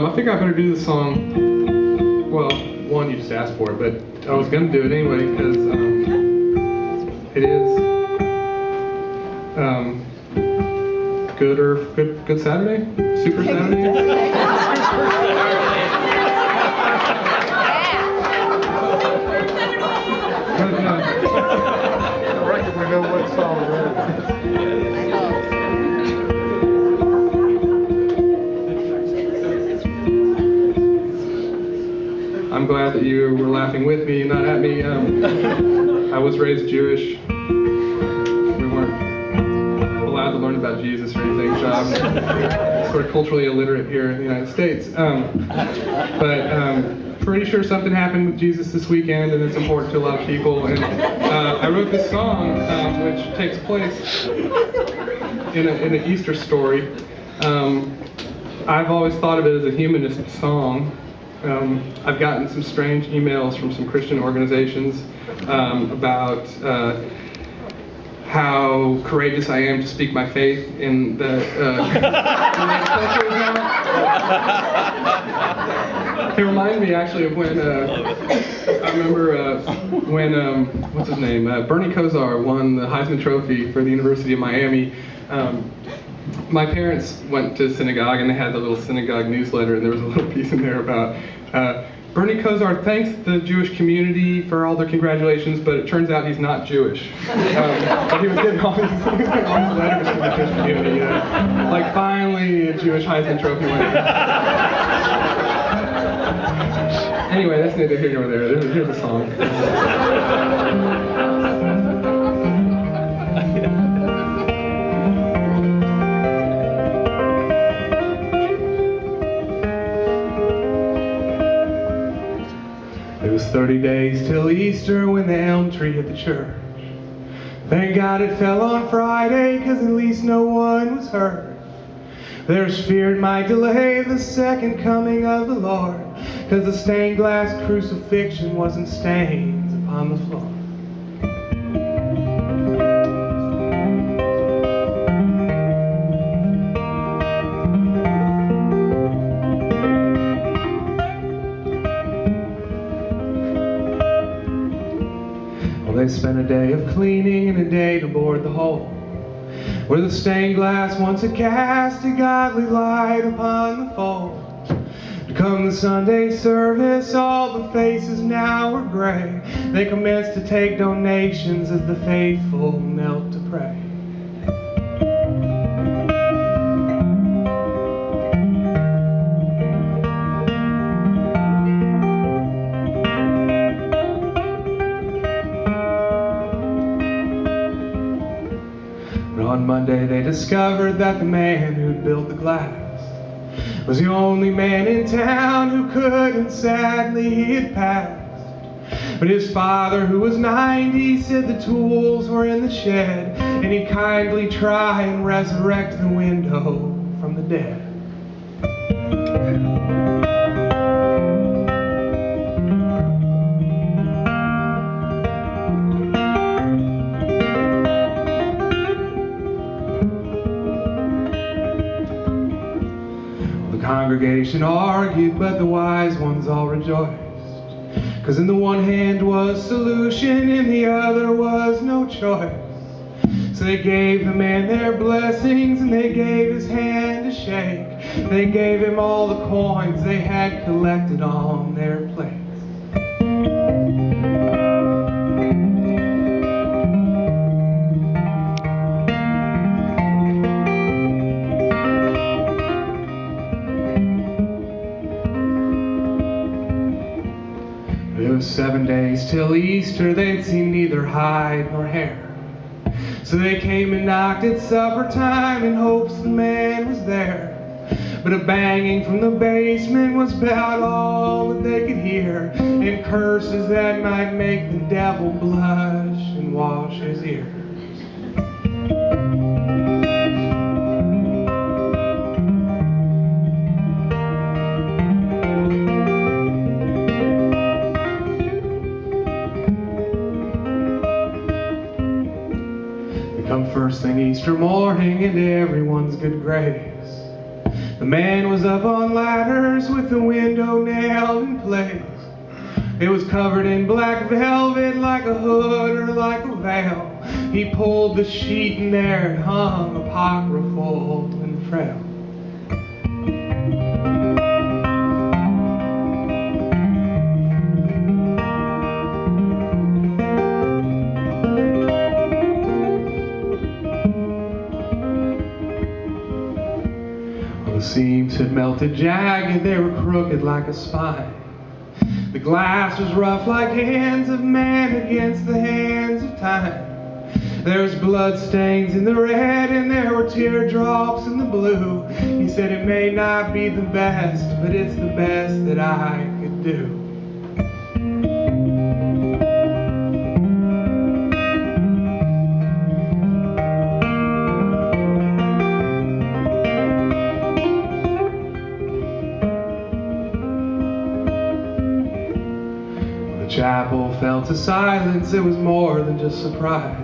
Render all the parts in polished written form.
I think I better do the song. Well, one, you just asked for it, but I was going to do it anyway because it is Good Saturday? Super Saturday? I reckon we know what song it is. I'm glad that you were laughing with me, not at me. I was raised Jewish. We weren't allowed to learn about Jesus or anything, so I'm sort of culturally illiterate here in the United States. But pretty sure something happened with Jesus this weekend, and it's important to a lot of people. And I wrote this song, which takes place in an Easter story. I've always thought of it as a humanist song. I've gotten some strange emails from some Christian organizations about how courageous I am to speak my faith in the culture now. It reminded me actually of when I remember when what's his name, Bernie Kosar won the Heisman Trophy for the University of Miami. My parents went to synagogue and they had the little synagogue newsletter, and there was a little piece in there about Bernie Kosar thanks the Jewish community for all their congratulations, but it turns out he's not Jewish. But he was getting all these letters from the Jewish community. Like, finally, a Jewish Heisman Trophy winner. Anyway, that's neither here nor there. Here's a song. It was 30 days till Easter when the elm tree hit the church. Thank God it fell on Friday, 'cause at least no one was hurt. There's fear it might delay the second coming of the Lord, 'cause the stained glass crucifixion wasn't stains upon the floor. They spent a day of cleaning and a day to board the hole, where the stained glass once had cast a godly light upon the fold. To come the Sunday service, all the faces now were gray. They commenced to take donations as the faithful knelt to pray. On Monday they discovered that the man who'd built the glass was the only man in town who could, and sadly he had passed. But his father, who was 90, said the tools were in the shed, and he'd kindly try and resurrect the window from the dead. The congregation argued, but the wise ones all rejoiced, 'cause in the one hand was solution, in the other was no choice. So they gave the man their blessings, and they gave his hand a shake. They gave him all the coins they had collected on their plates. It was 7 days till Easter, they'd seen neither hide nor hair. So they came and knocked at supper time in hopes the man was there. But a banging from the basement was about all that they could hear, and curses that might make the devil blush and wash his ears. Come first thing Easter morning, and everyone's good grace The man was up on ladders with the window nailed in place. It was covered in black velvet like a hood or like a veil. He pulled the sheet and there it hung, apocryphal and frail. The seams had melted jagged, they were crooked like a spine. The glass was rough like hands of man against the hands of time. There was blood stains in the red and there were teardrops in the blue. He said it may not be the best, but it's the best that I could do. The chapel fell to silence, it was more than just surprise.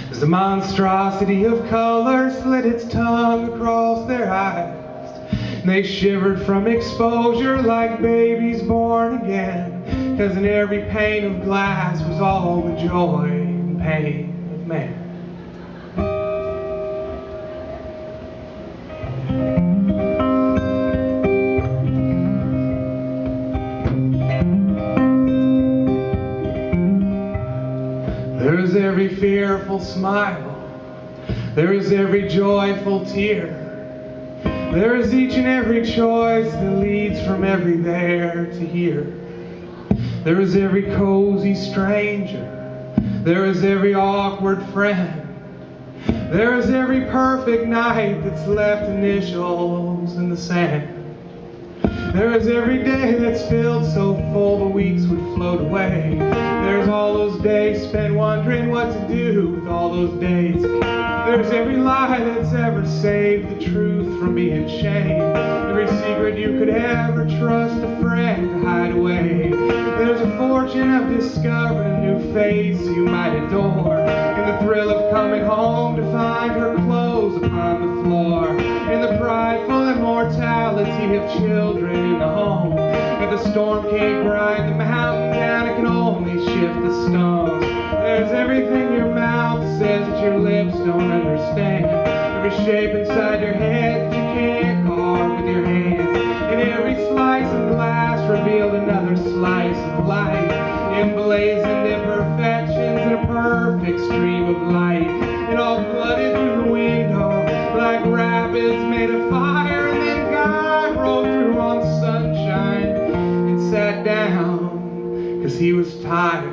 As the monstrosity of color slid its tongue across their eyes, and they shivered from exposure like babies born again, 'cause in every pane of glass was all the joy and pain of man. There is every fearful smile, there is every joyful tear, there is each and every choice that leads from every there to here. There is every cozy stranger, there is every awkward friend, there is every perfect night that's left initials in the sand. There is every day that's filled so full the weeks would float away. There's all those days spent wondering what to do with all those days. There's every lie that's ever saved the truth from being shamed. Every secret you could ever trust a friend to hide away. There's a fortune of discovering a new face you might adore, in the thrill of coming home to find her clothes upon the floor, in the prideful immortality of children in the home. If the storm can't grind the mountain down, it can only shift the stones. There's everything your mouth says that your lips don't understand, every shape inside your head that you can't carve with your hands, and every slice of glass revealed another slice of light, emblazoned imperfections in a perfect stream of light. It all flooded through the window like rapids made of fire, and then God rolled through on sunshine and sat down, 'cause he was tired,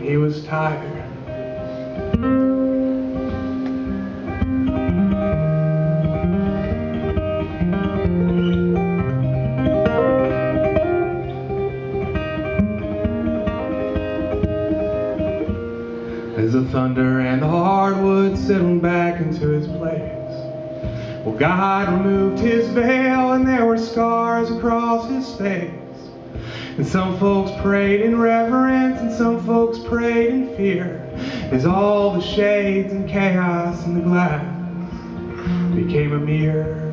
he was tired. As the thunder and the hardwood settled back into his place, well, God removed his veil and there were scars across his face. And some folks prayed in reverence and some folks prayed in fear, as all the shades and chaos in the glass became a mirror